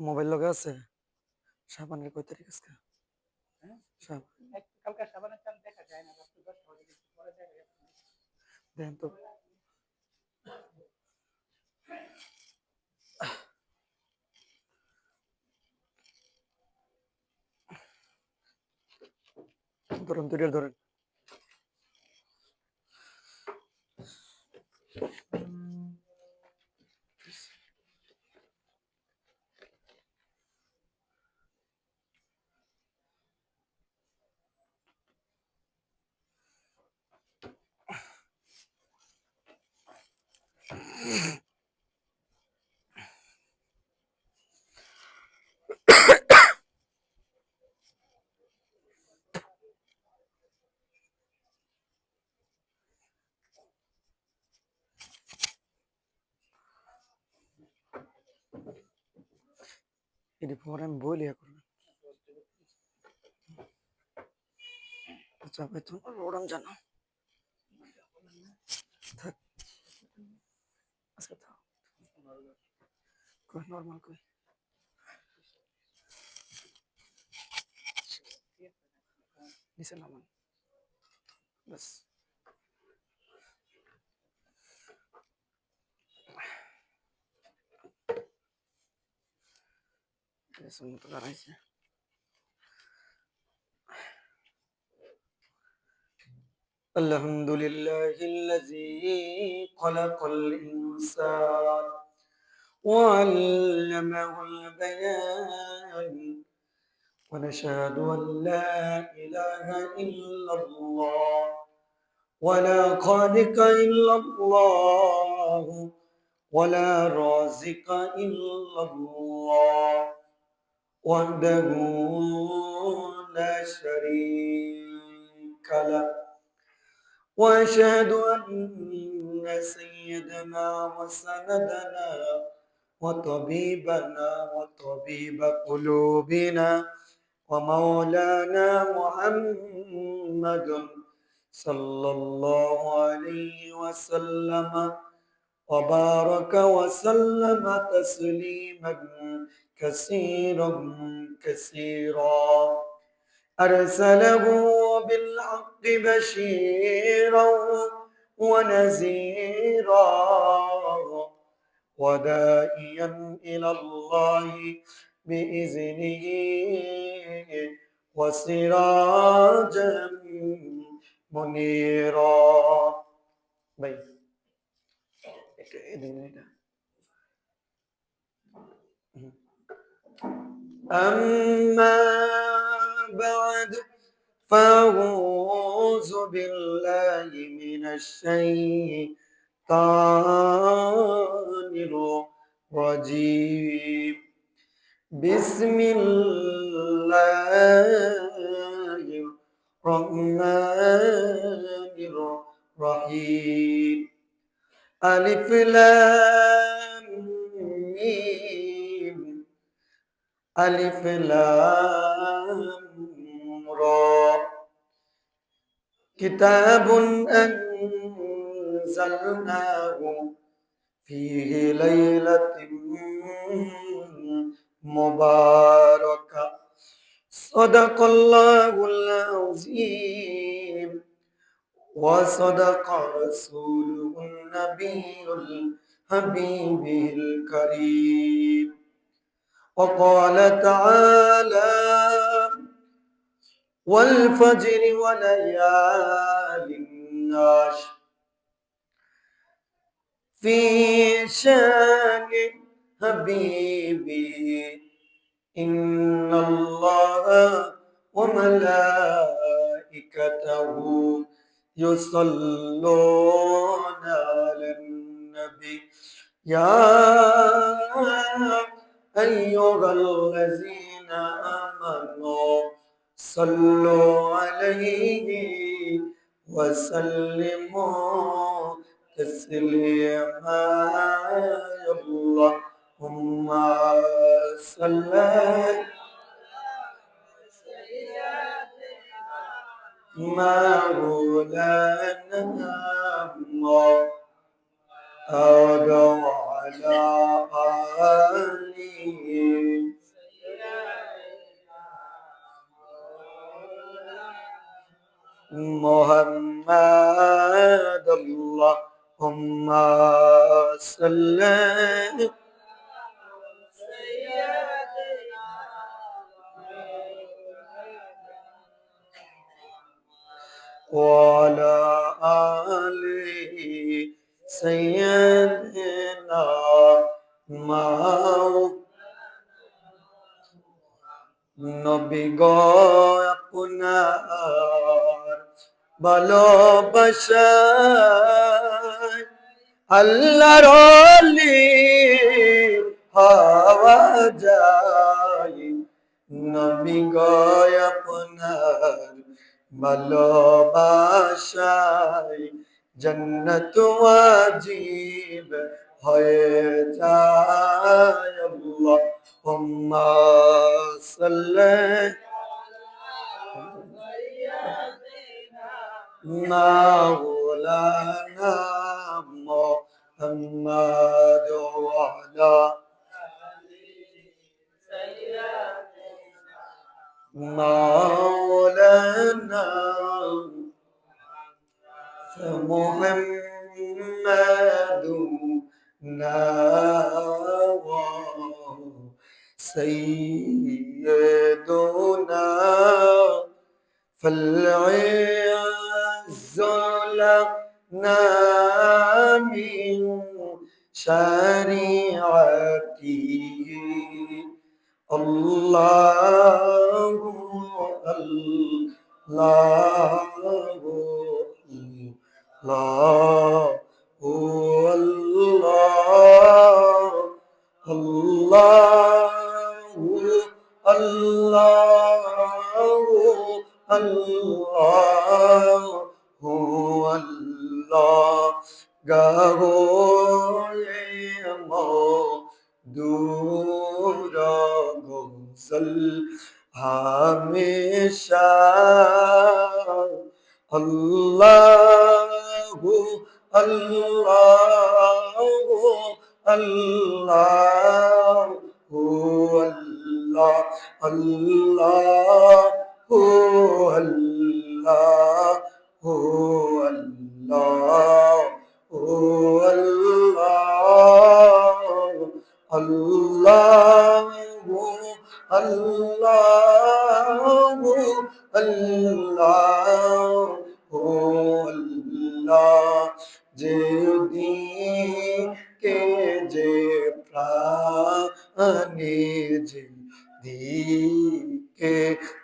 Mobile লগে আছে সাবানের কয় তারিখ আজকে? কালকে সাবানের চাল দেখা যায় না, রাত্রে 10টা বাজে পরে দেখা যায়। দেখেন তো ধরেন, দুইটার ধরেন। এটি পরে আমি বলি করবেন। চাপাই তো ওরম জানো থাক আজকে থাক কই নর্মাল কই নিচে নামান বাস। মতো দাঁড়াইছে। الحمد لله الذي خلق الإنسان وعلمه البيان ونشهد أن لا إله إلا الله ولا خالق إلا الله ولا رازق إلا الله وحده لا شريك له وأشهد أن سيدنا وسندنا وطبيبنا وطبيب قلوبنا ومولانا محمد صلى الله عليه وسلم وبارك وسلم تسليما كثيرا كثيرا أرسله بالحق بشيرا ونذيرا وداعيا إلى الله بإذنه وسراجا منيرا. أما بعد فأعوذ بالله من الشيطان الرجيم بسم الله الرحمن الرحيم ألف لام ميم ألف لام را كتاب أنزلناه فيه ليلة مباركة صدق الله العظيم وصدق رسوله النبي الحبيب الكريم وقال تعالى والفجر وليال عشر في شان حبيبي إن الله وملائكته يصلون على النبي يا أيها الذين آمنوا صلوا عليه وسلموا تسليما اللهم صل مولانا محمد وعلى آله محمد اللهم صل وعلى آل سيدنا নবী গো আপনার ভালোবাসায় আল্লাহর ওলি হওয়া যায়। নবী গো আপনার ভালোবাসায় জান্নাত ওয়াজিব হয়ে যায়। আল্লাহুম্মা সাল্লি মাওলানা মুহাম্মদ ওয়া আলা مولانا محمد سيدنا فالعز لنا من شريعته الله الله الله الله الله الله الله هو الله دور غزل ہمیشہ اللہ اللہ اللہ اللہ اللہ اللہ اللہ Allah, Allah, Allah, Allah, যেদিকে যে প্রাণে যেদিকে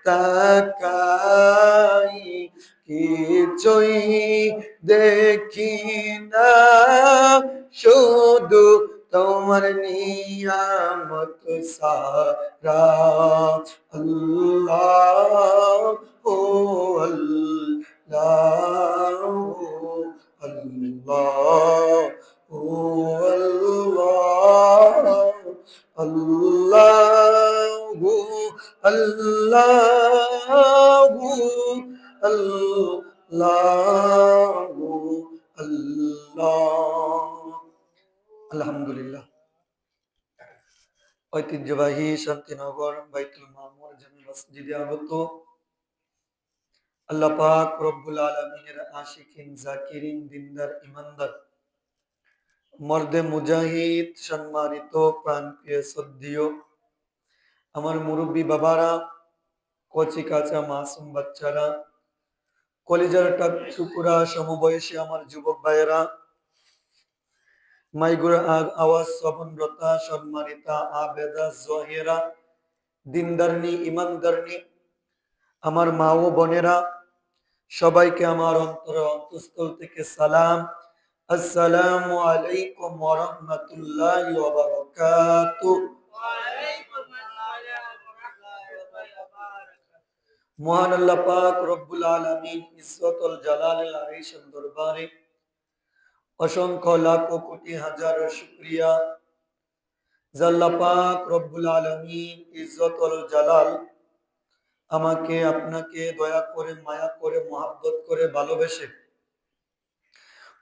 তাকাই কিছুই দেখি না শুধু তোমার নিয়ামত সারা আল্লাহ ও আল্লাহ আল্লাহ ও আল্লাহ আল্লাহ আল্লাহ আল্লাহ আল্লাহ। আলহামদুলিল্লাহ। ঐতিহ্যবাহী শান্তিনগর বাইতুল মামুর জামে মসজিদে আগত আল্লাহ পাক রব্বুল আলামিনের আশিকিন জাকিরিন দিনদার ইমানদার মর্দে মুজাহিদ সম্মানিত প্রাণপ্রিয় শ্রদ্ধেয় আমার মুরব্বী বাবারা, কচি কাঁচা মাসুম বাচ্চারা, কলিজার টুকরা সমবয়সী আমার যুবক ভাইয়েরা, মাইগুর আওয়াজ শ্রবণরতা সম্মানিতা আবেদা জহেরা দিনদারনি ইমানদারনি আমার মা ও বোনেরা, সবাইকে আমার অন্তঃস্থল থেকে সালাম, আসসালামু আলাইকুম ওয়া রাহমাতুল্লাহি ওয়া বারাকাতুহু। মহান আল্লাহ পাক রব্বুল আলামিন ইজ্জতুল জালালের আরিশের দরবারে অসংখ্য লাখো কোটি হাজার শুকরিয়া। আল্লাহ পাক রব্বুল আলামিন ইজ্জতুল জালাল আমাকে আপনাকে দয়া করে মায়া করে মহব্বত করে ভালোবেসে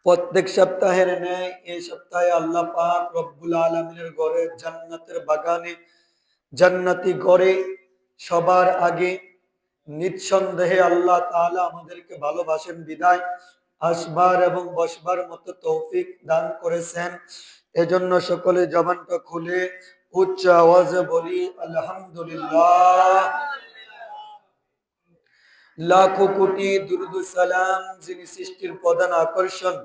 প্রত্যেক সপ্তাহের ন্যায় এই সপ্তাহে আল্লাহ পাক রব্বুল আলামিনের ঘরে জান্নাতের বাগানে জান্নাতি ঘরে সবার আগে নিঃসন্দেহে আল্লাহ তাআলা আমাদেরকে ভালোবাসেন বিদায় আসবার এবং বসবার মতো তৌফিক দান করেছেন। এজন্য সকলে জবানটা খুলে উচ্চ আওয়াজে বলি আলহামদুলিল্লাহ। লাখো কোটি দুরুদ সালাম যিনি সৃষ্টির প্রধান আকর্ষণ,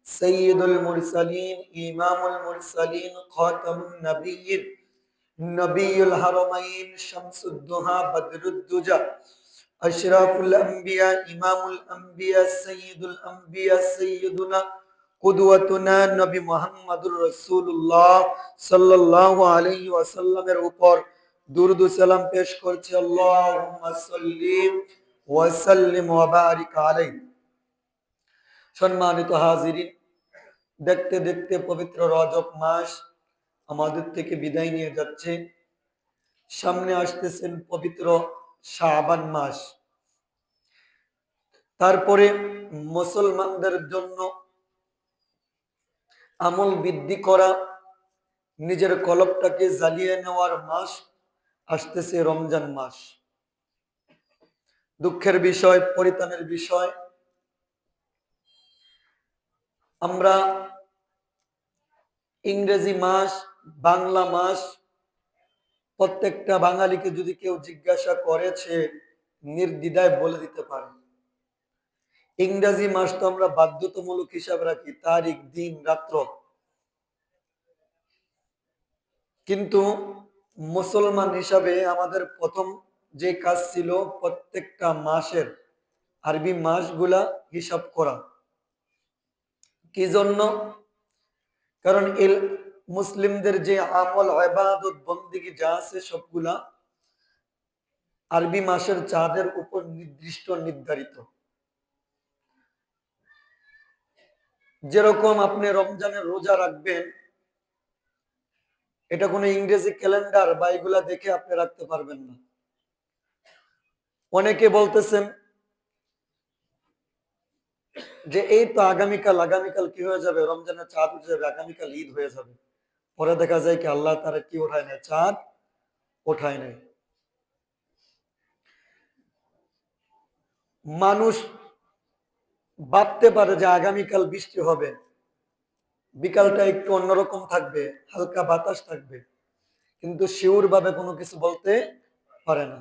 সাইয়্যিদুল মুরসালিন, ইমামুল মুরসালিন, খাতামুন নবিয়্যিন, নবিয়ুল হারামাইন, শামসুদ্দোহা, বদরুদ্দুজা, আশরাফুল আম্বিয়া, ইমামুল আম্বিয়া, সাইয়্যিদুল আম্বিয়া, সাইয়্যিদুনা কুদওয়াতুনা নবী মুহাম্মদুর রাসূলুল্লাহ সাল্লাল্লাহু আলাইহি ওয়াসাল্লামের উপর দুরুদ ও সালাম পেশ করছি। আল্লাহুম্মা সাল্লি ওয়া সাল্লিম ওয়া বারিক আলাইহি। সম্মানিত হাজিরিন, দেখতে দেখতে পবিত্র রজব মাস আমাদের থেকে বিদায় নিয়ে যাচ্ছে। সামনে আসতেছেন পবিত্র শাবান মাস। তারপরে মুসলমানদের জন্য আমল বৃদ্ধি করা, নিজের কলবটাকে জ্বালিয়ে নেওয়ার মাস আসতেছে রমজান মাস। দুঃখের বিষয়, পরিতানের বিষয়, আমরা ইংরেজি মাস, বাংলা মাস, প্রত্যেকটা বাঙালিকে যদি কেউ জিজ্ঞাসা করেছে নির্দ্বিধায় বলে দিতে পারে। ইংরেজি মাস তো আমরা বাধ্যতামূলক হিসাব রাখি, তারিখ, দিন, রাত্র। কিন্তু মুসলমান হিসাবে আমাদের প্রথম যে কাজ ছিল প্রত্যেকটা মাসের আরবি মাসগুলা হিসাব করা। কি জন্য? কারণ মুসলিমদের যে আমল, ইবাদত, বন্দেগী যা আছে সবগুলা আরবি মাসের চাঁদের উপর নির্ধারিত। যেরকম আপনি রমজানের রোজা রাখবেন, এটা কোনো ইংরেজি ক্যালেন্ডার বা এগুলা দেখে আপনি রাখতে পারবেন না। অনেকে বলতেছেন যে এই তো আগামীকাল কি হয়ে যাবে, রমজানের চাঁদ উঠে যাবে, আগামীকাল ঈদ হয়ে যাবে। পরে দেখা যায় কি আল্লাহ তারা কি ওঠায় নাই, চাঁদ ওঠায় নাই। মানুষ ভাবতে পারে যে আগামীকাল বৃষ্টি হবে, বিকালটা একটু অন্যরকম থাকবে, হালকা বাতাস থাকবে, কিন্তু শিওর ভাবে কোনো কিছু বলতে পারে না।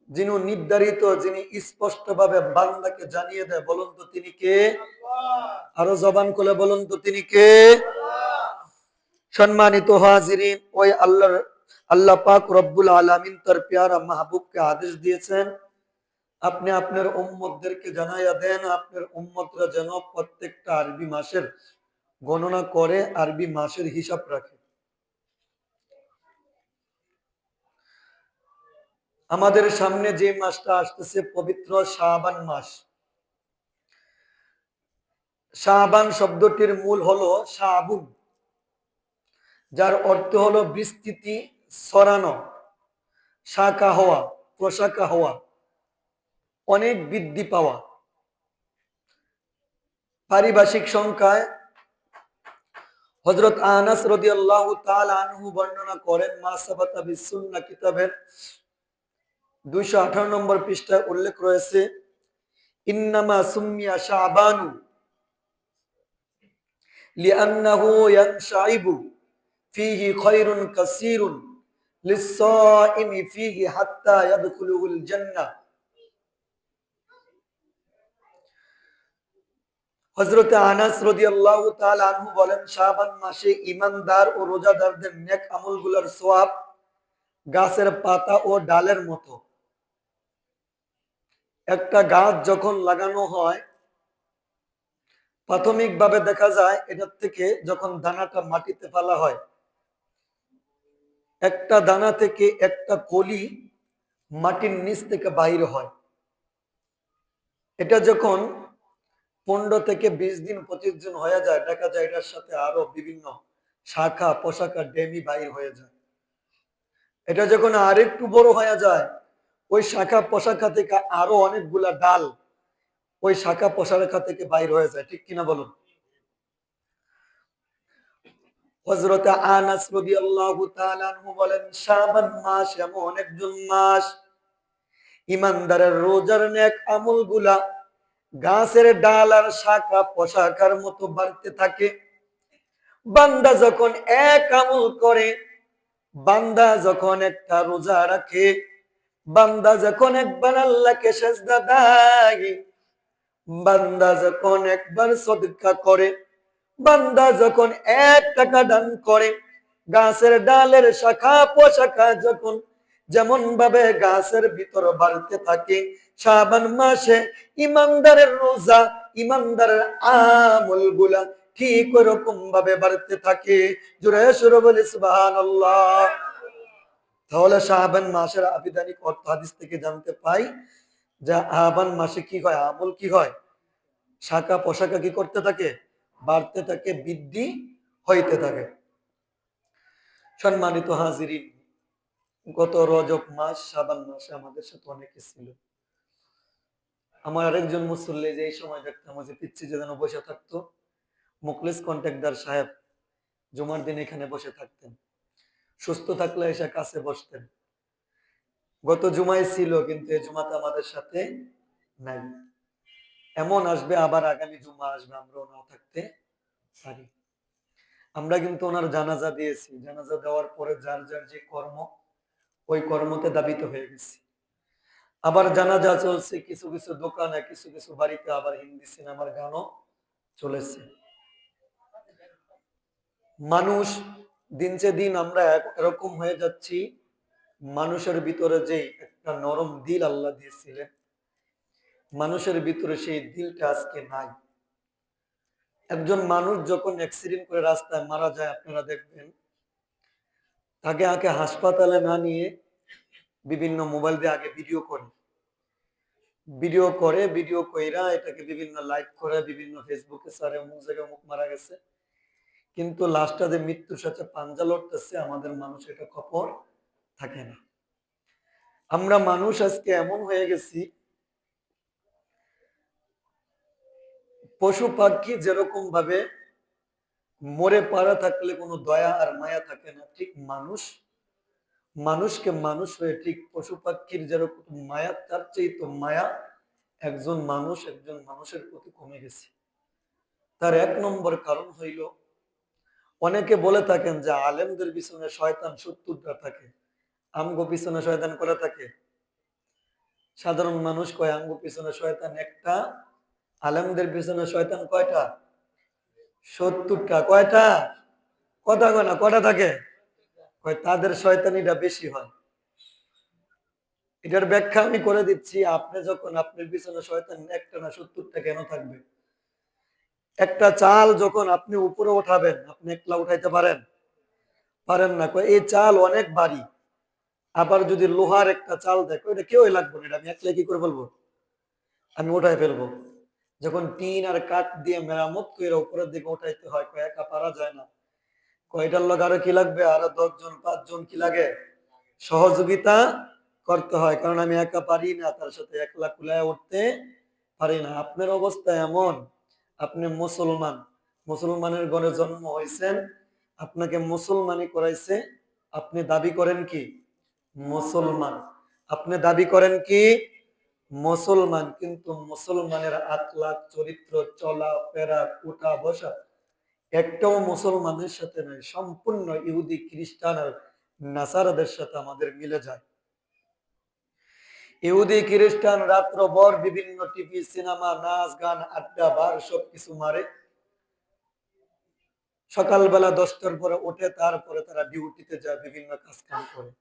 যিনি নির্ধারিত, যিনি স্পষ্ট ভাবে বান্দাকে জানিয়ে দেয়, বলুন তো তিনি কে? আরো জবান খুলে বলুন তো তিনি কে? সম্মানিত হাজিরিন, ওই আল্লাহ পাক রব্বুল আলামিন তার প্যারা মাহবুবকে আদেশ দিয়েছেন, আপনি আপনার উম্মতদেরকে জানাইয়া দেন, আপনার উম্মতরা যেন প্রত্যেকটা আরবি মাসের গণনা করে, আরবি মাসের হিসাব রাখে। আমাদের সামনে যে মাসটা আসতেছে পবিত্র শাবান মাস। শাবান শব্দটির মূল হলো শাবুন, যার অর্থ হলো বিস্তৃতি, ছড়ানো, শাখা হওয়া, প্রশাখা হওয়া, অনেক বৃদ্ধি পাওয়া। পারিভাষিক সংখ্যায় হযরত আনাস রাদিয়াল্লাহু তাআলা আনহু বর্ণনা করেন, মা সাবাতা বিসুন্নাহ কিতাবের 218 নম্বর পৃষ্ঠায় উল্লেখ রয়েছে, ইন্নামা সুম্মিয়া শাবানু লিআন্নাহু ইয়ানশাইবু ফীহি খায়রুন কাসীরুন লিস-সাইমি ফীহি হাত্তা ইয়াদখুলুল জান্নাহ। হযরত আনাস রাদিয়াল্লাহু তাআলা আনহু বলেন, শাবান মাসে ঈমানদার ও রোজাদারদের নেক আমলগুলোর সওয়াব গাছের পাতা ও ডালের মতো। একটা গাছ যখন লাগানো হয়, প্রাথমিকভাবে দেখা যায় এটার থেকে যখন দানাটা মাটিতে ফেলা হয়, একটা দানা থেকে একটা কলি মাটির নিচ থেকে বাইর হয়। এটা যখন 15 থেকে 20 দিন 25 দিন হয়ে যায়, দেখা যায় এটার সাথে আরো বিভিন্ন শাখা প্রশাখা ডেমি বাইর হয়ে যায়। এটা যখন আরেকটু বড় হয়ে যায়, ওই শাখা প্রশাখা থেকে আরো অনেকগুলা ডাল ওই শাখা প্রশাখা থেকে বাইর হয়ে যায়। ঠিক কিনা বলুন? হযরত আনাস রাদিয়াল্লাহু তাআলা আনহু বলেন, শাবান মাস এমন একজন মাস, ইমানদারের রোজার নেক আমল গুলা গাছের ডাল আর শাখা পোশাকার মতো বাড়তে থাকে। বান্দা যখন এক আমল করে, বান্দা যখন একটা রোজা রাখে, বান্দা যখন একবার আল্লাহকে সেজদা দেয়, বান্দা যখন একবার সদকা করে, বান্দা যখন 1 টাকা দান করে, গাছের ডালের শাখা পোশাখা যখন যেমন ভাবে গাছের ভিতর বাড়তে থাকে, শাবান মাসে ইমানদারের রোজা, ইমানদারের আমল গুলা ঠিক ওরকম ভাবে বাড়তে থাকে। জোরে সুরে বলি সুবহানাল্লাহ। তাহলে শাবান মাসের আবিধানিক অর্থ হাদিস থেকে জানতে পাই যে শাবান মাসে কি হয়, আমল কি হয়, শাখা পোশাখা কি করতে থাকে, বাড়তে থাকে, বৃদ্ধি হইতে থাকে। সম্মানিত হাজিরিন, গত রজব মাস শাবান মাসে আমাদের সাথে অনেকে ছিল। আমার আরেকজন মুসল্লি যে এই সময় দেখতাম যে পিচ্ছি যেন বসে থাকতো, মুখলেস কন্ট্রাক্টর সাহেব জুমার দিন এখানে বসে থাকতেন, সুস্থ থাকলে এসে কাছে বসতেন। গত জুমায় ছিল, কিন্তু এই জুমাতে আমাদের সাথে নাই। এমন আসবে আবার আগামী জুমা আসবে আমরাও না থাকতে পারি। আমরা কিন্তু ওনার জানাজা দিয়েছি, জানাজা দেওয়ার পরে যার যার যে কর্ম, ওই কর্মতে দাবিত হয়ে গেছি। আবার জানাজা চলছে, কিছু কিছু দোকানে, কিছু কিছু বাড়িতে আবার হিন্দি সিনেমার গানও চলেছে। মানুষ দিনচে দিন আমরা এরকম হয়ে যাচ্ছি, মানুষের ভিতরে যে একটা নরম দিল আল্লাহ দিয়েছিলেন, মানুষের ভিতরে সেই দিলটা আজকে নাই। একজন মানুষ যখন অ্যাক্সিডেন্ট করে রাস্তায় মারা যায়, আপনারা দেখবেন তাকে আগে হাসপাতালে না নিয়ে বিভিন্ন মোবাইল দিয়ে আগে ভিডিও করে, ভিডিও কইরা এটাকে বিভিন্ন লাইক করে, বিভিন্ন ফেসবুকে সারে অমুক জায়গায় অমুক মারা গেছে। কিন্তু লাস্টটা যে মৃত্যুর সাথে পাঞ্জা লড়তেছে, আমাদের মানুষ এটা খবর থাকে না। আমরা মানুষ আজকে এমন হয়ে গেছি, পশু পাখি যেরকম ভাবে মরে পাড়া থাকলে কোনো দয়া আর মায়া থাকে না, ঠিক মানুষকে মানুষ হয়ে ঠিক পশু পাখির যেরকম মায়া, তার চেয়ে তো মায়া একজন মানুষের প্রতি কমে গেছে। তার 1 নম্বর কারণ হইল, অনেকে বলে থাকেন যে আলেমদের পিছনে শয়তান 70টা থাকে, আমগো পিছনে শয়তান করে থাকে। সাধারণ মানুষ কয় আমগো পিছনে শয়তান একটা, আলেমদের পিছনে শয়তান কয়টা? 70টা। কয়টা? কথা কয় না, কয়টা থাকে? কয় তাদের শয়তানিটা বেশি হয়। এটার ব্যাখ্যা আমি করে দিচ্ছি। আপনি যখন আপনার পিছনে শয়তান একটা না 70টা কেন থাকবে? একটা চাল যখন আপনি উপরে উঠাবেন, আপনি একলা উঠাইতে পারেন? পারেন না। কয় এই চাল অনেক ভারী, আবার যদি লোহার একটা চাল দেখো, এটা কেউই লাগবে না, এটা আমি একলা কি করে ফেলবো, আমি উঠাই ফেলবো। যখন টিন আর কাঠ দিয়ে মেরামত করে উপরের দিকে উঠাইতে হয়, কয় একা পারা যায় না, কয়টার লোক আরো কি লাগবে, আরো 10 জন 5 জন কি লাগে, সহযোগিতা করতে হয়। কারণ আমি একা পারি না, তার সাথে একলা কুলায় উঠতে পারি না। আপনার অবস্থা এমন, আপনি মুসলমান, মুসলমানের ঘরে জন্ম হয়েছেন, আপনাকে মুসলমানি করাইছে, আপনি দাবি করেন কি মুসলমান, আপনি দাবি করেন কি মুসলমান, কিন্তু মুসলমানের আখলাক, চরিত্র, চলা ফেরা, উঠা বসা একটাও মুসলমানের সাথে নাই, সম্পূর্ণ ইহুদি, খ্রিস্টান আর নাসারাদের সাথে আমাদের মিলে যায়। ইহুদি খ্রিস্টান রাত্রভর বিভিন্ন টিভি, সিনেমা, নাচ গান, আড্ডা বার সবকিছু মারে, সকালবেলা 10টার পরে ওঠে, তারপরে তারা ডিউটিতে যায়, বিভিন্ন কাজ কাম করে।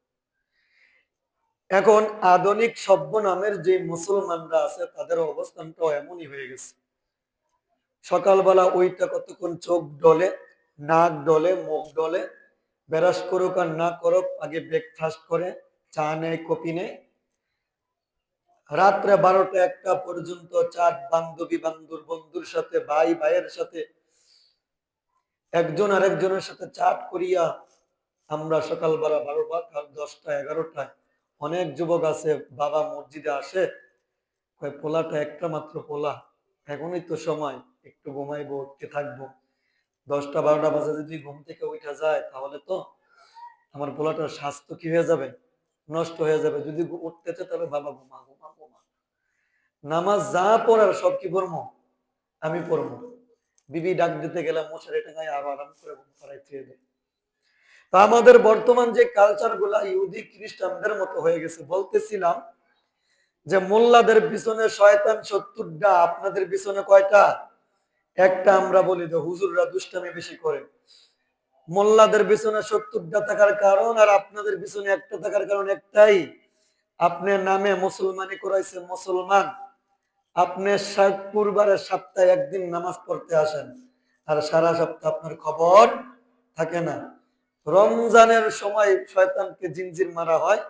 এখন আধুনিক সভ্য নামের যে মুসলমানরা আছে, তাদের অবস্থানটাও এমনই হয়ে গেছে। সকালবেলা ওইটা কতক্ষণ চোখ ডলে, নাক ডলে, মুখ ডলে, ব্রাশ করুক আর না করুক, আগে ব্রেকফাস্ট করে, চা নেয়, কফি নেয়, রাত্রে 12টা 1টা পর্যন্ত চাট, বান্ধবী বন্ধুর সাথে, ভাই ভাইয়ের সাথে, একজন আরেকজনের সাথে চাট করিয়া আমরা সকালবেলা 12টা 10টা 11টায়, অনেক যুবক আছে বাবা মসজিদে আসে, পোলাটা একটা মাত্র পোলা, এখনই তো সময়, একটু ঘুমাইবো, উঠতে থাকবো, 10টা 12টা বাজে যদি ঘুম থেকে উঠা যায়, তাহলে তো আমার পোলাটার স্বাস্থ্য কি হয়ে যাবে, নষ্ট হয়ে যাবে। যদি উঠতেছে তাহলে বাবা ঘুমা ঘুমা ঘুমা। নামাজ যা পড়ার সব কি পড়বো? আমি পড়বো। বিবি ডাক দিতে গেলাম, মশারি টাঙায় আরো আরাম করে ঘুম পাড়ায় ছেড়ে দেয়। তা আমাদের বর্তমান যে কালচার গুলা ইহুদি খ্রিস্টানদের মতো হয়ে গেছে। বলতেছিলাম যে মোল্লাদের পিছনে শয়তান 70টা, আপনাদের পিছনে কয়টা? একটা। আমরা বলি যে হুজুররা দুষ্টামি বেশি করে। মোল্লাদের পিছনে 70টা থাকার কারণ আর আপনাদের পিছনে একটা থাকার কারণ একটাই, আপনার নামে মুসলমানি করাইছে মুসলমান। আপনি পূর্বারের সপ্তাহে একদিন নামাজ পড়তে আসেন, আর সারা সপ্তাহ আপনার খবর থাকে না। রমজানের সময় শয়তানকে জিনজির মারা হয়,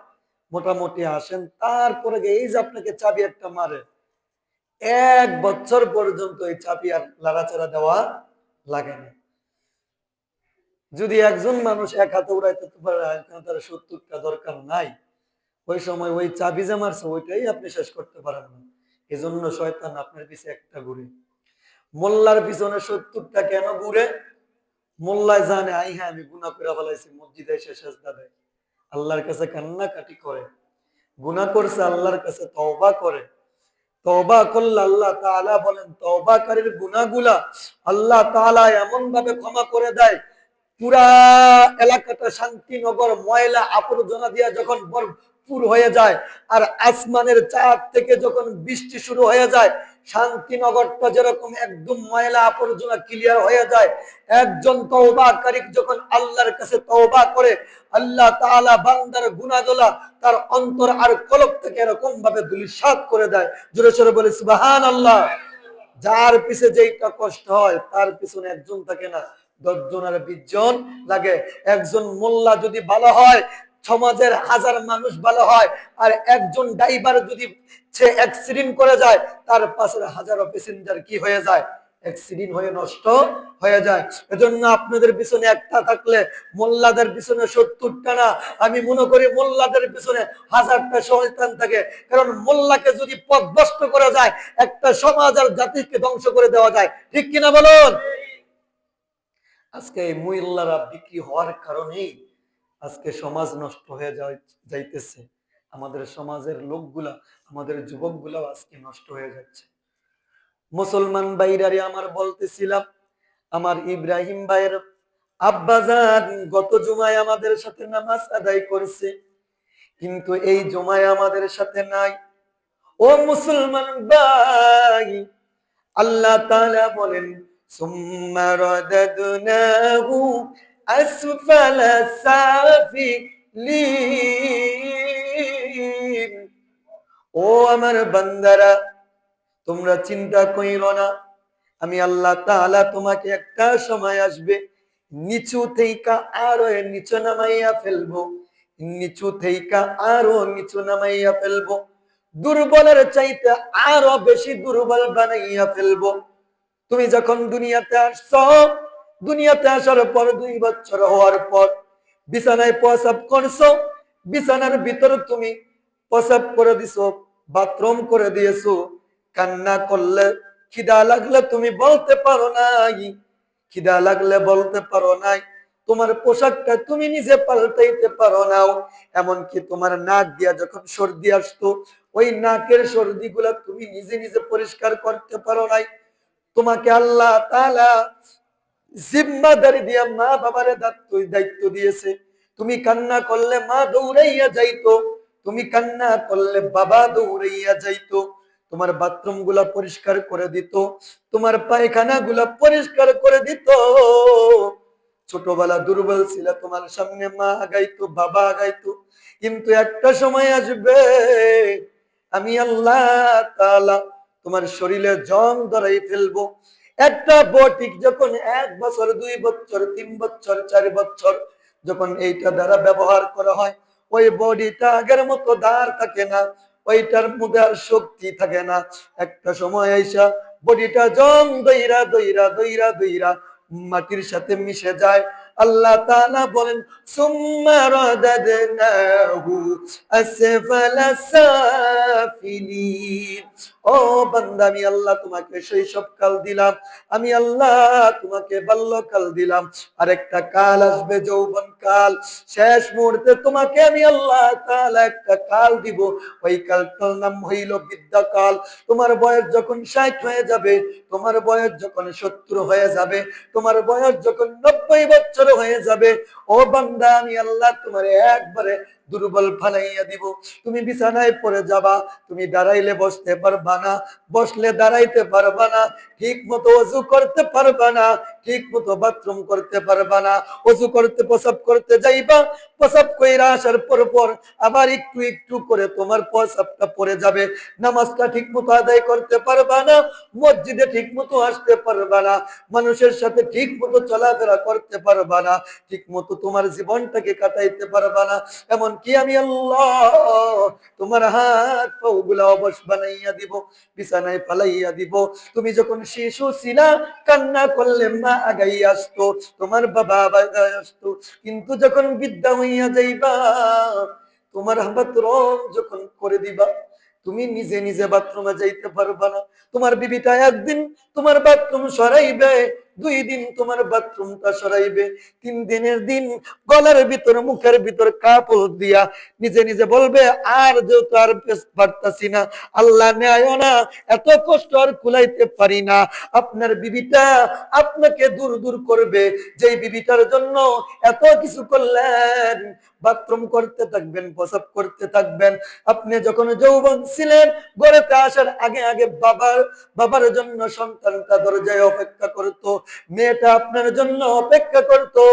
মোটামুটি আসেন। তারপরে এই যে আপনাকে চাবি একটা মারে, 1 বছর পর্যন্ত এই চাবি আর লাড়াচাড়া দেওয়া লাগে না। যদি একজন মানুষ এক হাতে উড়াইতে পারে, তার 70টা দরকার নাই। ওই সময় ওই চাবি যে মারছে ওইটাই আপনি শেষ করতে পারেন না। এজন্য শয়তান আপনার পিছে একটা ঘুরে। মোল্লার পিছনে 70টা কেন ঘুরে? মোল্লায় জানে আই হ্যাঁ আমি গুনাহ করে ফেলাইছি, মসজিদে এসে সেজদা দেয়, আল্লাহর কাছে কান্নাকাটি করে, গুনাহ করছে আল্লাহর কাছে তওবা করে। তওবা করলে আল্লাহ তাআলা বলেন তওবাকারীর গুনাহগুলা আল্লাহ তাআলা এমন ভাবে ক্ষমা করে দেয়, পুরা এলাকাটা শান্তিনগর ময়লা আবর্জনা দিয়া যখন ভরপুর হয়ে যায়, আর আসমানের চাঁদ থেকে যখন বৃষ্টি শুরু হয়ে যায়, শান্তিনগরটা যেরকম একদম ময়লা আবর্জনা ক্লিয়ার হয়ে যায়। একজন তওবাকারী যখন আল্লাহর কাছে তওবা করে, আল্লাহ তাআলা বান্দার গুনাহগুলা তার অন্তর আর কলব থেকে এরকম ভাবে ধূলিসাৎ করে দেয়। জোরে সোরে বলে সুবহানাল্লাহ। যার পিছে যেইটা কষ্ট হয় তার পিছনে একজন থাকে না, 10 জন আর 20 জন লাগে। একজন মোল্লা যদি ভালো হয়, সমাজের 1000 মানুষ ভালো হয়। আর একজন ড্রাইভার যদি সে অ্যাক্সিডেন্ট করে যায়, তার পাশের হাজারো প্যাসেঞ্জার কি হয়ে যায়? অ্যাক্সিডেন্ট হয়ে নষ্ট হয়ে যায়। এজন্য আপনাদের পিছনে একটা থাকলে মোল্লাদের পিছনে 70টা না, আমি মনে করি মোল্লাদের পিছনে 1000টা শয়তান থাকে। কারণ মোল্লাকে যদি পথভ্রষ্ট করা যায়, একটা সমাজ আর জাতিকে ধ্বংস করে দেওয়া যায়। ঠিক কিনা বলুন? আজকে এই মোল্লারা বিক্রি হওয়ার কারণেই আজকে সমাজ নষ্ট হয়ে যাইতেছে। আমাদের সমাজের লোকগুলা, আমাদের যুবকগুলা আজকে নষ্ট হয়ে যাচ্ছে। মুসলমান ভাইরারে আমার বলতেছিলাম, আমার ইব্রাহিম ভাইয়ের আব্বাজান গত জুমায় আমাদের সাথে নামাজ আদায় করেছে, কিন্তু এই জুমায় আমাদের সাথে নাই। ও মুসলমান ভাই, আল্লাহ তাআলা বলেন সুম্মা রাদাদনাহু আসফালা সাফিলিন। ও আমার বান্দারা, তোমরা চিন্তা কইরো না, আমি আল্লাহ তাআলা তোমাকে একটা সময় আসবে নিচু থেইকা আরো নিচু নামাইয়া ফেলবো, নিচু থেইকা আরো নিচু নামাইয়া ফেলবো, দুর্বলের চাইতে আরো বেশি দুর্বল বানাইয়া ফেলবো। তুমি যখন দুনিয়াতে আসছো, দুনিয়াতে আসার পর 2 বছর হওয়ার পর বিছানায় প্রস্রাব করছো, বিছানার ভিতর তুমি প্রস্রাব করে দিছো, বাথরুম করে দিয়েছো, কান্না করলে, খিদা লাগলে তুমি বলতে পারো নাই, খিদা লাগলে বলতে পারো নাই, তোমার পোশাকটা তুমি নিজে পাল্টাইতে পারো নাও, এমনকি তোমার নাক দিয়া যখন সর্দি আসতো, ওই নাকের সর্দি গুলা তুমি নিজে নিজে পরিষ্কার করতে পারো নাই। তোমাকে আল্লাহ তাআলা জিম্মাদারি দিয়া মা বাবার দায়িত্ব দিয়েছে। তুমি কান্না করলে মা দৌড়াইয়া যাইতো, তুমি কান্না করলে বাবা দৌড়াইয়া যাইতো, তোমার বাথরুম গুলা পরিষ্কার করে দিত, তোমার পায়খানা গুলা পরিষ্কার করে দিত। ছোটবেলা দুর্বল ছিল, তোমার সামনে মা আগাইতো, বাবা আগাইতো, কিন্তু একটা সময় আসবে আমি আল্লাহ তাআলা তোমার শরীরে জং ধরাই ফেলবো। একটা বটিক যখন 1 বছর 2 বছর 3 বছর 4 বছর যখন এইটা দ্বারা ব্যবহার করা হয়, ওই বডিটা আগের মতো দাঁড় থাকে না, ওইটার মধ্যে আর শক্তি থাকে না। একটা সময় আইসা বডিটা জং দইরা দইরা দইরা দইরা মাটির সাথে মিশে যায়। আল্লাহ তাআলা বলেন সুম্মা রাদাদনাহু আসফালা সাফিলিন। ও বান্দা, আমি আল্লাহ তোমাকে শৈশবকাল দিলাম, আমি আল্লাহ তোমাকে বাল্যকাল দিলাম, আরেকটা কাল আসবে যৌবন কাল, শেষ মুহূর্তে তোমাকে আমি আল্লাহ তাআলা একটা কাল দিব, ওই কালটার নাম হইল বৃদ্ধাকাল। তোমার বয়স যখন 60 হয়ে যাবে, তোমার বয়স যখন 70 হয়ে যাবে, তোমার বয়স যখন 90 বছর হয়ে যাবে, ও বান্দা, আমি আল্লাহ তোমার একবারে দুর্বল ফালাইয়া দিব। তুমি বিছানায় পড়ে যাবা, তুমি দাঁড়াইলে বসতে পারবা না, বসলে দাঁড়াইতে পারবা না, ঠিক মতো ওযু করতে পারবা না, ঠিক মতো বাথরুম করতে পারবা না। ওযু করতে প্রসাব করতে যাইবা, প্রসাব কইরা আসার পর আবার একটু একটু করে তোমার প্রসাবটা পড়ে যাবে। নামাজটা ঠিক মতো আদায় করতে পারবা না, মসজিদে ঠিক মতো আসতে পারবা না, মানুষের সাথে ঠিক মতো চলাফেরা করতে পারবা না, ঠিক মতো তোমার জীবনটাকে কাটাইতে পারবা না। এমনকি আমি আল্লাহ তোমার হাত পা গুলা অবশ বানাইয়া দিব, বিছানায় ফালাইয়া দিব। তুমি যখন শিশু ছিলা, কান্না করলে মা আগাই আসতো, তোমার বাবা আগাই আসতো, কিন্তু যখন বৃদ্ধা হইয়া যাইবা, তোমার বাথরুম যখন করে দিবা, তুমি নিজে নিজে বাথরুমে যাইতে পারবা না। তোমার বিবিটা একদিন তোমার বাথরুম সরাইবে, 2 দিন তোমার বাথরুমটা সরাইবে, 3 দিনের দিন গলার ভিতর মুখের ভিতর কাপড় দিয়া নিজে নিজে বলবে, আর যেহেতু আর পারতাছি না, আল্লাহ নেয় না, এত কষ্ট আর কুলাইতে পারি না। আপনার বিবিটা আপনাকে দূর দূর করবে, যেই বিবিটার জন্য এত কিছু করলেন, বাথরুম করতে থাকবেন, প্রসাব করতে থাকবেন। আপনি যখন যৌবন ছিলেন, গড়েতে আসার আগে আগে বাবার জন্য সন্তানটা দরজায় অপেক্ষা করতো, মেয়েটা আপনার জন্য অপেক্ষা করতো।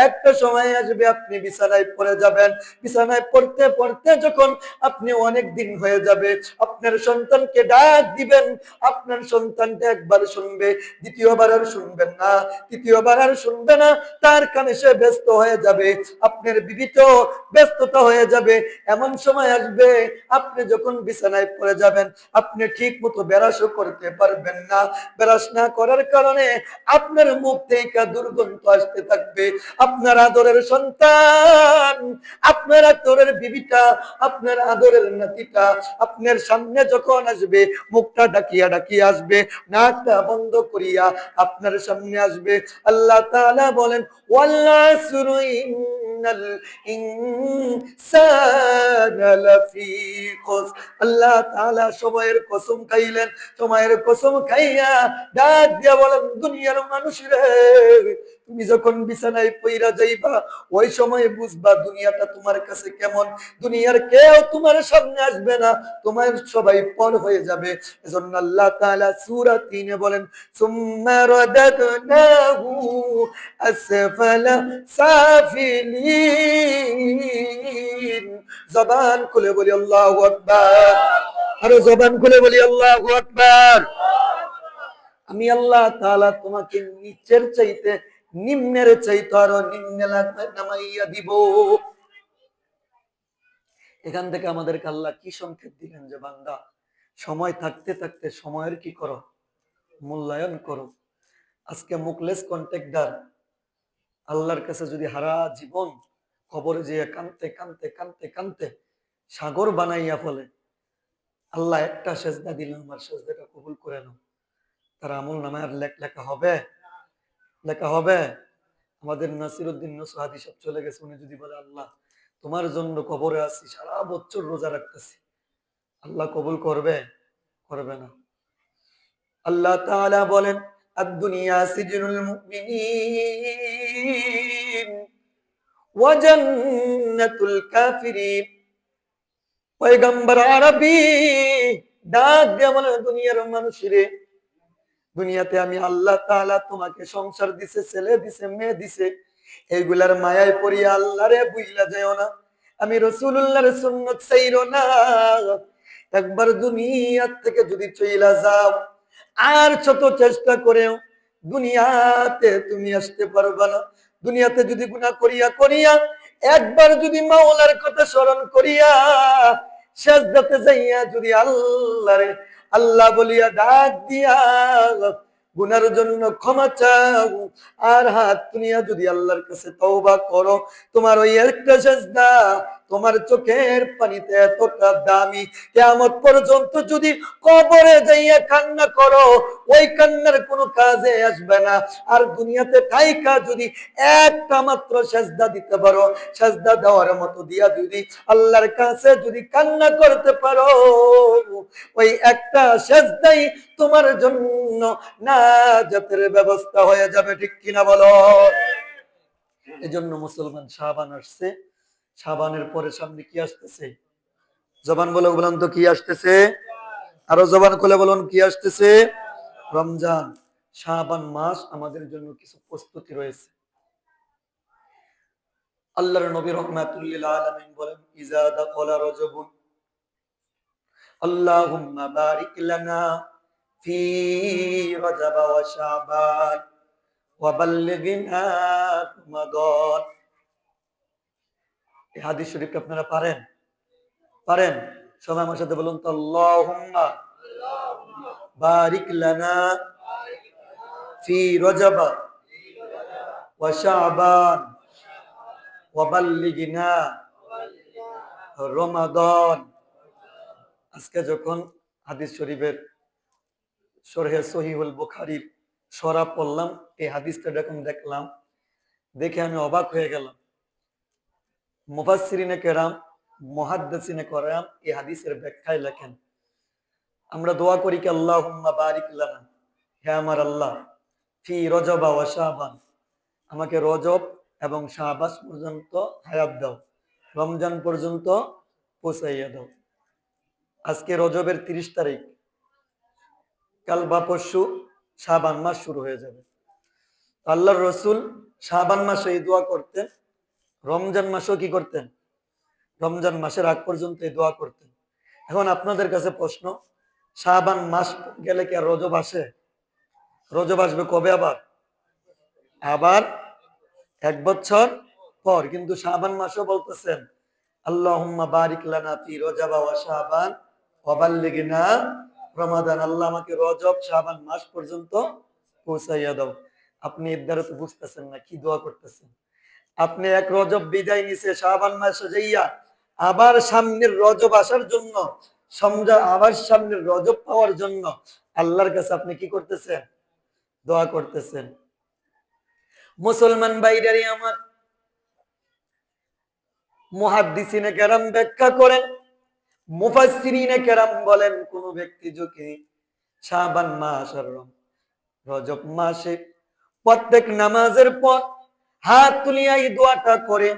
একটা সময় আসবে আপনি বিছানায় পড়ে যাবেন, বিছানায় পড়তে পড়তে যখন আপনি অনেক দিন হয়ে যাবে, আপনার সন্তানকে ডাক দিবেন, আপনার সন্তানটা একবার শুনবে, দ্বিতীয়বার আর শুনবেন না, তৃতীয়বার আর শুনবে না, তার কানে সে ব্যস্ত হয়ে যাবে, আপনার বিবিটাও ব্যস্ততা হয়ে যাবে। এমন সময় আসবে, আপনি যখন বিছানায় পড়ে যাবেন, আপনি ঠিক মতো ব্রাশও করতে পারবেন না, ব্রাশ না করার কারণে আপনার মুখ থেকে দুর্গন্ধ আসতে থাকবে। আপনার আদরের সন্তান, আপনার আদরের বিবিটা, আপনার আদরের নাতিটা আপনার সামনে যখন আসবে, মুখটা ডাকিয়া ডাকিয়া আসবে, নাকটা বন্ধ করিয়া আপনার সামনে আসবে। আল্লাহ তাআলা বলেন, ওয়াল আসরি ইন্নাল ইনসানা লাফি খুস। আল্লাহ তাআলা সময়ের কসম খাইলেন, সময়ের কসম খাইয়া ডাক দিয়া বলেন, দুনিয়ার মানুষরে, তুমি যখন বিছানায় পইরা যাইবা, ওই সময় বুঝবা দুনিয়াটা তোমার কাছে কেমন। দুনিয়ার কেউ তোমার সামনে আসবে না, তোমার সবাই পর হয়ে যাবে। এজন্য আল্লাহ তাআলা সূরা ৩ এ বলেন, সুম্মা রাদাদনাহু আসফালা সাফিলিন। জবান খুলে বলি আল্লাহু আকবার, আরো জবান খুলে বলি আল্লাহু আকবার। আমি আল্লাহ তাআলা তোমাকে নিচের চাইতে, নিম্নের চাইতে আরো নিম্নে নামাইয়া দিব। এখান থেকে আমাদেরকে আল্লাহ কি সংকেত দিলেন, যে বান্দা, সময় থাকতে থাকতে সময়ের কি করো, মূল্যায়ন করো। আজকে মুখলেস কন্ট্রাক্টর আল্লাহর কাছে যদি হারা জীবন কবরে যেয়ে কানতে কানতে কানতে কানতে সাগর বানাইয়া ফেলে, আল্লাহ একটা সেজদা দিলেন, আমার সেজদাটা কবুল করে নাও, তার আমল নামায় আর লেখা হবে? লেখা হবে? আমাদের নাসিরউদ্দিন নসুহাদি সব চলে গেছে, উনি যদি বলে, আল্লাহ তোমার জন্য কবরে আছি, সারা বছর রোজা রাখতেছি, আল্লাহ কবুল করবে? করবে না। আল্লাহ তাআলা বলেন, আদ-দুনিয়া সিজনুল মুমিনিন ওয়া জান্নাতুল কাফিরিন। পয়গম্বর আরবি ডাক দিয়ে বলেন, দুনিয়ার মানুষরে, দুনিয়াতে আমি আল্লাহ তাআলা তোমাকে সংসার দিছে, ছেলে দিছে, মেয়ে দিছে, এইগুলার মায়ায় পড়িয়া আল্লাহরে বুইলা যাও না, আমি রাসূলুল্লাহর সুন্নাত ছাইরো না। একবার দুনিয়া থেকে যদি চইলা যাও, আর যত চেষ্টা করেও দুনিয়াতে তুমি আসতে পারবা না। দুনিয়াতে যদি গুনাহ করিয়া করিয়া একবার যদি মাওলার কথা স্মরণ করিয়া সেজদাতে যাইয়া যদি আল্লাহরে আল্লাহ বলিয়া ডাক দিয়া গুনার জন্য ক্ষমা চাও, আর হাত তুলিয়া যদি আল্লাহর কাছে তওবা করো, তোমার ওই একটা সেজদা তোমার চোখের পানিতে এতটা দামি, কিয়ামত পর্যন্ত যদি কবরে যাইয়া কান্না করো ওই কান্নার কোনো কাজে আসবে না। আর দুনিয়াতে থাইকা যদি একটা মাত্র সেজদা দিতে পারো, সেজদা দেওয়ার মতো দিয়া যদি আল্লাহর কাছে যদি কান্না করতে পারো, ওই একটা সেজদাই তোমার জন্য নাজাতের ব্যবস্থা হয়ে যাবে। ঠিক কিনা বলো? এজন্য মুসলমান শাবান আসছে, শাবানের পরে সামনে কি আসতেছে? জবান বলে বলেন তো কি আসতেছে? আরো জবান খুলে বলুন কি আসতেছে? রমজান। শাবান মাস আমাদের জন্য কিছু প্রস্তুতি রয়েছে। আল্লাহর নবী রাহমাতুল লিল আলামিন বলেন, ইজা দাখালা রজবুন আল্লাহুম্মা বারিক লানা ফি রজব ওয়া শাবান ওয়া বাল্লিগনা রমাদান। এই হাদিস শরীফটা আপনারা পারেন? পারেন? সবাই আমার সাথে বলুন তো, আল্লাহুম্মা বারিক লানা ফি রজব ওয়া শাবান ওয়া বাল্লিগনা রমাদান। আজকে যখন হাদিস শরীফের শরহে সহিহুল বুখারীর সরা পড়লাম, এই হাদিসটা যখন দেখলাম, দেখে আমি অবাক হয়ে গেলাম। মুফাসসিরিনে কেরাম, মুহাদ্দিসিনে কেরাম এই হাদিসের ব্যাখ্যায় লেখেন, আমরা দোয়া করি কি আল্লাহুম্মা বারিক লানা, হে আমার আল্লাহ, ফি রজব ওয়া শাবান, আমাকে রজব এবং শাবান পর্যন্ত হায়াত দাও, রমজান পর্যন্ত পৌঁছাইয়া দাও। আজকে রজবের 30 তারিখ, কাল বা পরশু শাবান মাস শুরু হয়ে যাবে। আল্লাহর রসুল শাবান মাসে এই দোয়া করতেন, রমজান মাসেও কি করতেন? রমজান মাসের আগ পর্যন্ত এই দোয়া করতেন। এখন আপনাদের কাছে প্রশ্ন, শাবান মাস গেলে কি আর রজব আসে? রজব আসবে কবে? আবার আবার 1 বছর পর। কিন্তু শাবান মাসও বলতেছেন আল্লাহুম্মা বারিক লানা ফি রজব ওয়া শাবান ওয়া বাল্লিগনা রমাদান, আল্লাহ আমাকে রজব শাবান মাস পর্যন্ত পৌঁছাইয়া দাও। আপনি এর দ্বারা তো বুঝতেছেন না কি দোয়া করতেছেন। আপনি এক রজব বিদায় নিছে, শাবান মাসে যাইয়া আবার সামনের রজব আসার জন্য, আবার সামনের রজব পাওয়ার জন্য আল্লাহর কাছে আপনি কি করতেছেন? দোয়া করতেছেন। মুসলমান ভাইরাই আমার, মুহাদ্দিসিনে কেরাম ব্যাখ্যা করেন, মুফাসসিরিনে কেরাম বলেন, কোন ব্যক্তি যদি শাবান মাস আর রজব মাসে প্রত্যেক নামাজের পর হাত তুলিয়া এই দোয়াটা করে,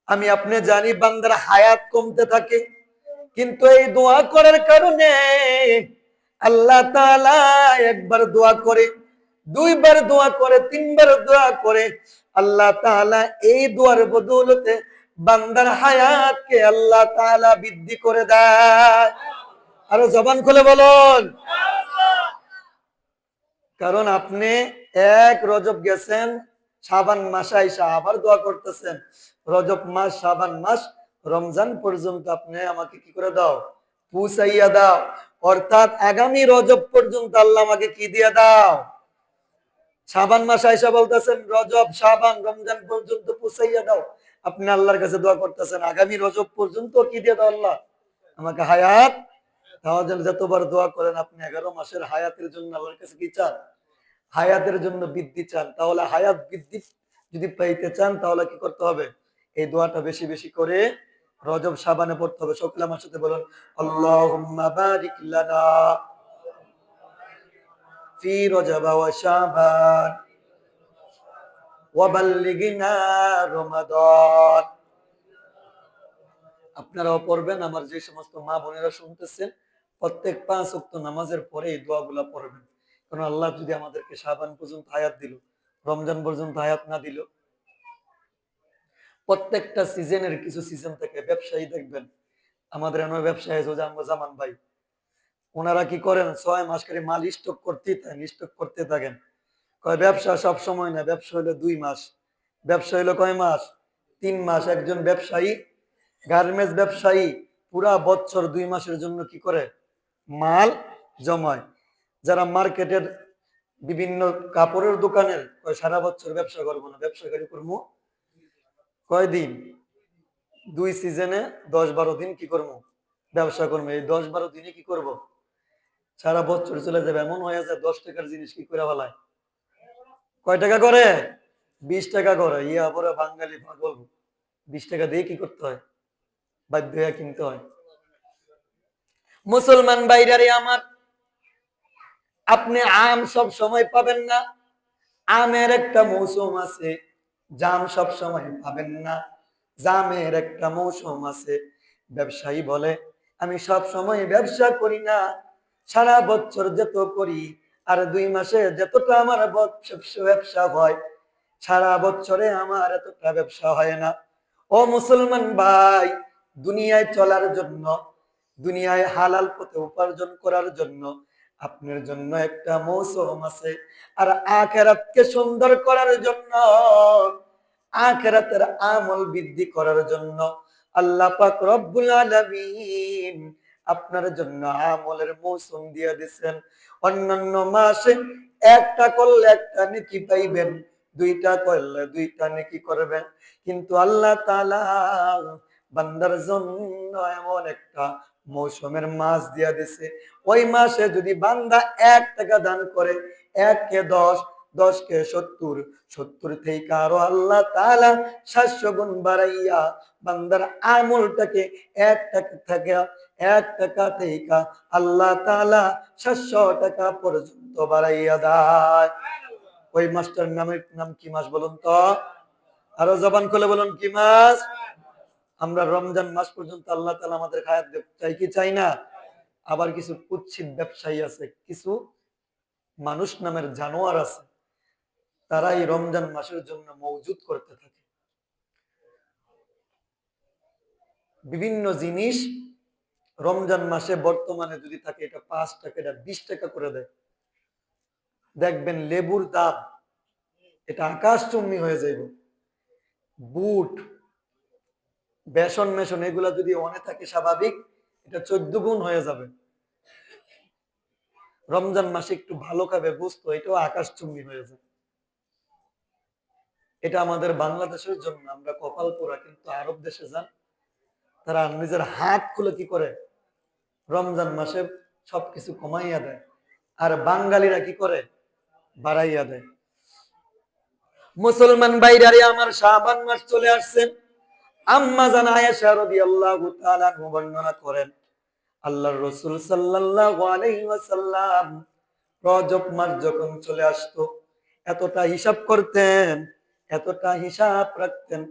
আমি আপনি জানি বান্দার হায়াত কমতে থাকে, কিন্তু এই দোয়া করার কারণে আল্লাহ তাআলা একবার দোয়া করে, 2 বার দোয়া করে, 3 বার দোয়া করে, আল্লাহ তাআলা এই দোয়ার বদৌলতে বান্দার হায়াতকে আল্লাহ তাআলা বৃদ্ধি করে দেয়। আরো জবান খুলে বলুন। কারণ আপনি এক রজব গেছেন, শাবান মাসে আইসা আবার দোয়া করতেছেন, রজব মাস, শাবান মাস, রমজান পর্যন্ত আপনি আমাকে কি করে দাও? পৌঁছাইয়া দাও। অর্থাৎ আগামী রজব পর্যন্ত আল্লাহ আমাকে কি দিয়ে দাও? শাবান মাস আইসা বলতেছেন রজব, শাবান, রমজান পর্যন্ত পৌঁছাইয়া দাও। আপনি আল্লাহর কাছে দোয়া করতেছেন আগামী রজব পর্যন্ত কি দিয়ে দাও আল্লাহ? আমাকে হায়াত। তাহলে যতবার দোয়া করেন আপনি 11 মাসের হায়াতের জন্য আল্লাহর কাছে কি চান? হায়াতের জন্য বৃদ্ধি চান। তাহলে হায়াত বৃদ্ধি যদি পাইতে চান তাহলে কি করতে হবে? এই দোয়াটা বেশি বেশি করে রজব শাবানে পড়তে হবে। সকলে আমার সাথে বলুন, আল্লাহুম্মা বারিক লানা ফি রজব ওয়া শাবান ওয়া বাল্লিগনা রমাদান। আপনারাও পড়বেন, আমার যে সমস্ত মা বোনেরা শুনতেছেন প্রত্যেক 5 ওয়াক্ত নামাজের পরে এই দোয়াগুলা পড়বেন। কারণ আল্লাহ যদি আমাদেরকে শাবান পর্যন্ত হায়াত দিল, রমজান পর্যন্ত হায়াত না দিল, প্রত্যেকটা সিজনের কিছু সিজন থেকে ব্যবসায়ী দেখবেন, আমাদের এমন ব্যবসায়ী জামান ভাই, ওনারা কি করেন 6 মাস করে মাল স্টক করতে থাকেন। কয় ব্যবসা সব সময় না, ব্যবসা হলো 2 মাস, ব্যবসা হলো কয় মাস? 3 মাস। একজন ব্যবসায়ী, গার্মেন্টস ব্যবসায়ী পুরা বছর 2 মাসের জন্য কি করে? মাল জমায়। যারা মার্কেটের বিভিন্ন কাপড়ের দোকানের, কয় সারা বছর ব্যবসা করবো না, ব্যবসা করি করবো কয়দিন? 2 সিজনে 10-12 দিন কি করবো, ব্যবসা করবো। এই 10-12 দিনে কি করব, সারা বছর চলে যাবে। এমন হয়ে যায় 10 টাকার জিনিস কি করে ফেলায়, কয় টাকা করে, 20 টাকা করে। ইয়া পরে বাঙালি পাগল, 20 টাকা দিয়ে কি করতে হয়, বাধ্য হয়ে কিনতে হয়। মুসলমান ভাইরারে আমার, আপনি আম সব সময় পাবেন না, আমের একটা মৌসুম আছে। জাম সব সময় পাবেন না, জামের একটা মৌসুম আছে। ব্যবসায়ী বলে আমি সব সময় ব্যবসা করি না, সারা বছর যত করি আর 2 মাসে যতটা আমার ব্যবসা হয়, সারা বছরে আমার এতটা ব্যবসা হয় না। ও মুসলমান ভাই, দুনিয়ায় চলার জন্য, দুনিয়ায় হালাল পথে উপার্জন করার জন্য আপনার জন্য একটা মৌসুম আছে। আর আখিরাতকে সুন্দর করার জন্য, আখিরাতের আমল বৃদ্ধি করার জন্য আল্লাহ পাক রব্বুল আলামিন আপনার জন্য আমলের মৌসুম দিয়ে দিয়েছেন। অন্যান্য মাসে একটা করলে একটা নেকি পাইবেন, 2টা করলে 2টা নেকি করবেন, কিন্তু আল্লাহ তাআলা বান্দার জন্য এমন একটা মৌসুমের মাস দিয়া দিছে। ওই মাসে যদি বান্দা 1 টাকা দান করে, 1 কে 10, 10 কে 70, 70 থেকে আরো আল্লাহ তাআলা 700 গুণ বাড়াইয়া বান্দার আমলটাকে 1 টাকা থেকে 1 টাকা থেকে আল্লাহ তাআলা 700 টাকা পর্যন্ত বাড়াইয়া দেয়। ওই মাসটার নাম কি মাস বলুন তো, আরো জবান খুলে বলুন কি মাস। আমরা রমজান মাস পর্যন্ত আল্লাহ তাআলা আমাদের হায়াত দেব, চাই কি চাই না। আবার কিছু কুৎসিত ব্যবসায়ী আছে, কিছু মানুষ নামের জানোয়ার আছে, তারা এই রমজান মাসের জন্য মওজুদ করতে থাকে। বিভিন্ন জিনিস রমজান মাসে বর্তমানে যদি থাকে, এটা 5 টাকা, এটা 20 টাকা করে দেয়। দেখবেন লেবুর দাম এটা আকাশচুম্বী হয়ে যাইব। বুট, বেসন মেশন এগুলা যদি অনে থাকে স্বাভাবিক, এটা 14 গুণ হয়ে যাবে। রমজান মাসে একটু ভালো খাবে বুঝতো, এটাও আকাশচুম্বী হয়ে যাবে। এটা আমাদের বাংলাদেশের জন্য আমরা কপাল পোড়া, কিন্তু আরব দেশে যান, তারা নিজের হাত খুলে কি করে, রমজান মাসে সবকিছু কমাইয়া দেয়, আর বাঙালিরা কি করে, বাড়াইয়া দেয়। মুসলমান ভাইরারে আমার, শাবান মাস চলে আসছে। আম্মা জান আয়েশা রাদিয়াল্লাহু তাআলা বর্ণনা করেন, আল্লাহর রাসূল সাল্লাল্লাহু আলাইহি ওয়াসাল্লাম রজব মাস যখন চলে আসতো, এতটা হিসাব করতেন, এতটা হিসাব রাখতেন,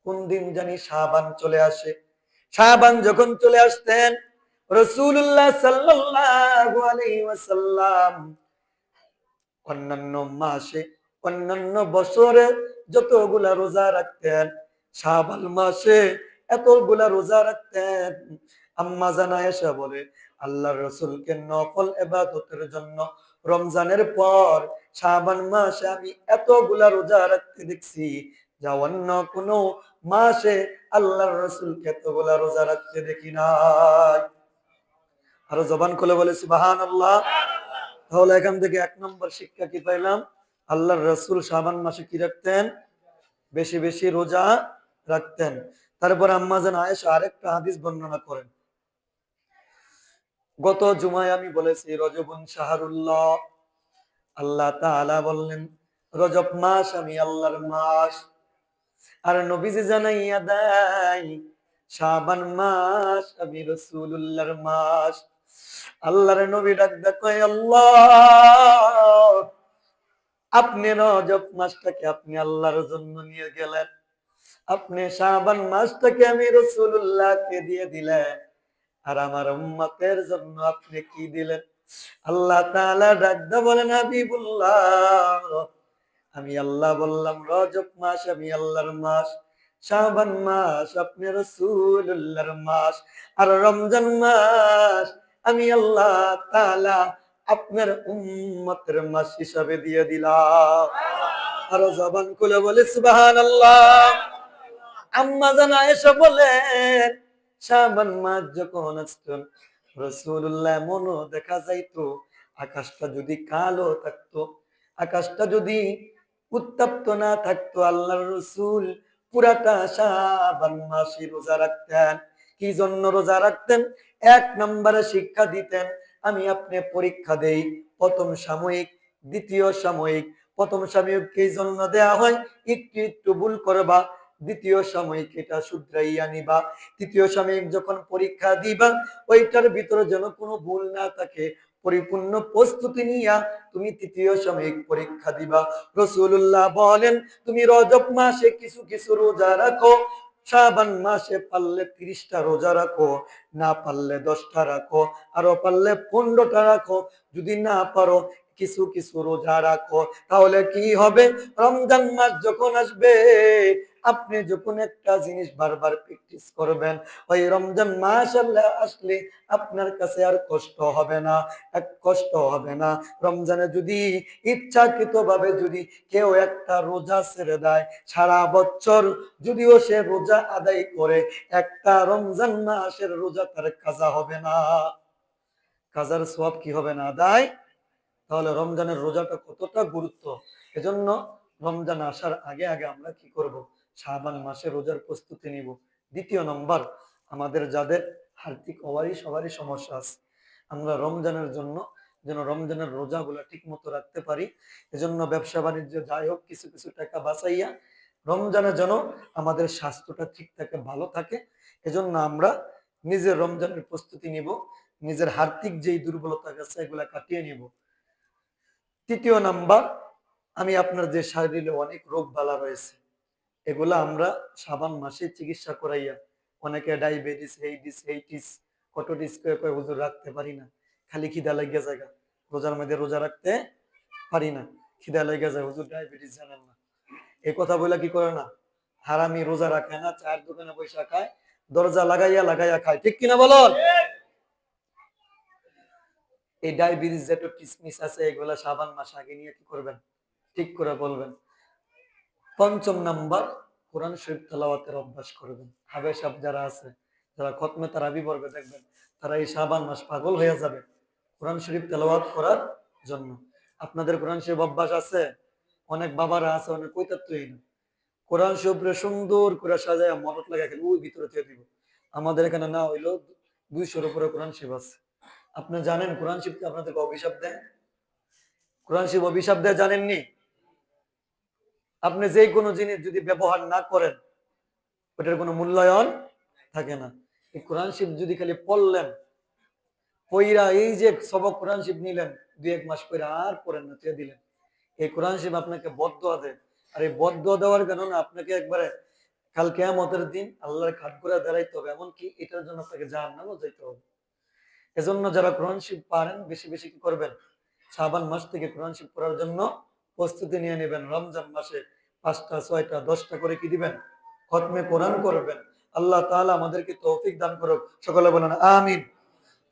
কোন দিন জানি শাবান চলে আসে। শাবান যখন চলে আসতেন, রাসূলুল্লাহ সাল্লাল্লাহু আলাইহি ওয়াসাল্লাম অন্যান্য মাসে, অন্যান্য বছরে যতগুলা রোজা রাখতেন, শাবান মাসে এতগুলা রোজা রাখতেন। আম্মা জান আয়েশা বলে, আল্লাহর রাসূলকে নফল ইবাদতের জন্য রমজানের পর শাবান মাসে আমি এতগুলা রোজা রাখতে দেখছি, যা অন্য কোনো মাসে আল্লাহর রাসূলকে এতগুলা রোজা রাখতে দেখি নাই। আরো জবান খুলে বলে সুবহানাল্লাহ। তাহলে এখান থেকে 1 নম্বর শিক্ষা কি পাইলাম, আল্লাহর রাসূল শাবান মাসে কি রাখতেন, বেশি বেশি রোজা রাখতেন। তারপর আম্মা জান আয়েশা আরেকটা হাদিস বর্ণনা করেন, গত জুমায় আমি বলেছি রজবুন শাহরুল্লাহ, আল্লাহ তাআলা বললেন রজব মাস আমি আল্লাহর মাস। আর নবীজি জানাইয়া দেয় শাবান মাস আমি রাসূলুল্লাহর মাস। আল্লাহর নবী ডাক কয়, আল্লাহ, আপনি রজব মাসটাকে আপনি আল্লাহর জন্য নিয়ে গেলেন, আপনি শাবান মাসটাকে আমি রাসূলুল্লাহকে দিয়ে দিলেন, আর আমার উম্মতের জন্য আপনি কি দিলেন? আল্লাহ তাআলা ডাক বলেন, হাবিবুল্লাহ, আমি আল্লাহ বললাম রজব মাস আমি আল্লাহর মাস, শাবান মাস আপনি রাসূলুল্লাহর মাস, আর রমজান মাস আমি আল্লাহ তাআলা আপনার উম্মতের মাস হিসাবে দিয়ে দিলাম। আর জবান খুলে বলে সুবহানাল্লাহ। আম্মা জান আয়েশা বলেন, শাবান মাস যখন আসতো, রাসূলুল্লাহ এমনও দেখা যাইতো আকাশটা যদি কালো থাকতো, আকাশটা যদি উত্তপ্ত না থাকতো, আল্লাহর রাসূল পুরাটা শাবান মাসে রোজা রাখতেন। কি জন্য রোজা রাখতেন? এক নম্বরে শিক্ষা দিতেন, আমি আপনি পরীক্ষা দেই, প্রথম সাময়িক, দ্বিতীয় সাময়িক। প্রথম সাময়িক এই জন্য দেয়া হয়, একটু একটু ভুল করবা, দ্বিতীয় সাময়িক এটা শুধরাইয়া নিবা, তৃতীয় সাময়িক যখন পরীক্ষা দিবা ওইটার ভিতরে যেন কোনো ভুল না থাকে, পরিপূর্ণ প্রস্তুতি নিয়া তুমি তৃতীয় সাময়িক পরীক্ষা দিবা। রাসূলুল্লাহ বলেন, তুমি রজব মাসে কিছু কিছু রোজা রাখো, শাবান মাসে পারলে 30টা রোজা রাখো, না পারলে 10টা রাখো, আরো পারলে 15টা রাখো। যদি না পারো কিছু কিছু রোজা রাখো, তাহলে কি হবে? রমজান মাস যখন আসবে, আপনি যখন একটা জিনিস বারবার প্র্যাকটিস করবেন, ওই রমজান মাস আসলে আপনার কাছে আর কষ্ট হবে না, এক কষ্ট হবে না। রমজানে যদি ইচ্ছাকৃত ভাবে যদি কেউ একটা রোজা ছেড়ে দেয়, সারা বছর যদিও সে রোজা আদায় করে, একটা রমজান মাসের রোজা তার কাজা হবে না, কাজার সওয়াব কি হবে না? আদায়। তাহলে রমজানের রোজাটা কতটা গুরুত্ব। এজন্য রমজান আসার আগে আগে আমরা কি করব? শাবান মাসে রোজার প্রস্তুতি নিব। দ্বিতীয় নম্বর, আমাদের যাদের আর্থিক সবারই সমস্যা আছে, আমরা রমজানের জন্য যেন রমজানের রোজাগুলা ঠিক মতো রাখতে পারি, এজন্য ব্যবসা বাণিজ্য যাই হোক কিছু কিছু টাকা বাঁচাইয়া রমজানে যেন আমাদের স্বাস্থ্যটা ঠিক থাকে, ভালো থাকে, এজন্য আমরা নিজের রমজানের প্রস্তুতি নিব, নিজের আর্থিক যেই দুর্বলতা আছে এগুলা কাটিয়ে নিব। তৃতীয় নাম্বার, আমি আপনার যে শরীরে অনেক রোগ বালা রয়েছে, এগুলা আমরা শাবান মাসে চিকিৎসা করাইয়া, অনেকে ডায়াবেটিস, এইটিস, কটোটিস করে কয় হুজুর রাখতে পারি না, খালি খিদা লাগিয়া জায়গা, রোজার মধ্যে রোজা রাখতে পারি না, খিদা লাগিয়া যায়, হুজুর ডায়াবেটিস জানেন না। এই কথা বলে কি করে না, হারামি রোজা রাখে না, চায়ের দোকানে পয়সা খায়, দরজা লাগাইয়া লাগাইয়া খায়, ঠিক কিনা বলুন? এই ডায়াবেটিস যেটা কিসমিস আছে এগুলা শাবান মাস আগে নিয়ে কি করবেন? ঠিক করে বলবেন। পঞ্চম নাম্বার, কোরআন শরীফ তেলাওয়াতের অভ্যাস করবেন। হাবেশাব যারা আছে, যারা খতমে তারাবি পড়বে, দেখবেন তারা এই শাবান মাস পাগল হয়ে যাবে কোরআন শরীফ তেলাওয়াত করার জন্য। আপনাদের কোরআন শরীফ অভ্যাস আছে? অনেক বাবারা আছে, অনেক কৈতাত্তই না, কোরআন শরীফে সুন্দর করে সাজায় মদত লাগাই খেলে ওই ভিতরে দিয়ে দিব। আমাদের এখানে না হইলো 200-র উপরে কোরআন শরীফ আছে। আপনি জানেন কোরআন শরীফকে আপনাদেরকে অভিশাপ দেয়? কোরআন শরীফ অভিশাপ দেয় জানেননি? আপনি যে কোনো জিনিস যদি ব্যবহার না করেন ওটার কোনো মূল্যায়ন থাকে না। এই কোরআন শরীফ যদি খালি পড়লেন, পইরা এই যে সবক কোরআন শরীফ নিলেন, 2-1 মাস পরে আর পড়েন না, দিয়ে দিলেন, এই কোরআন শরীফ আপনাকে বদদোয়া দেয়। আর এই বদদোয়া দেওয়ার কারণে আপনাকে একবারে কাল কিয়ামতের দিন আল্লাহর কাঠ করে দাঁড়াইতে হবে, এমনকি এটার জন্য আপনাকে জাহান্নামেও যাইতে হবে। এজন্য যারা কোরআন শরীফ পারেন বেশি বেশি কি করবেন? শাবান মাস থেকে কোরআন শরীফ পড়ার জন্য প্রস্তুতি নিয়ে নেবেন। রমজান মাসে 5টা 6টা 10টা করে কি দিবেন? খতমে কোরআন করবেন। আল্লাহ তাআলা আমাদেরকে তৌফিক দান করুক, সকলে বলেন আমিন।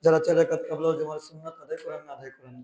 যারা 4 রাকাত কিয়ামুল লাইল সুন্নাত আদায় করেন না, আদায় করেন।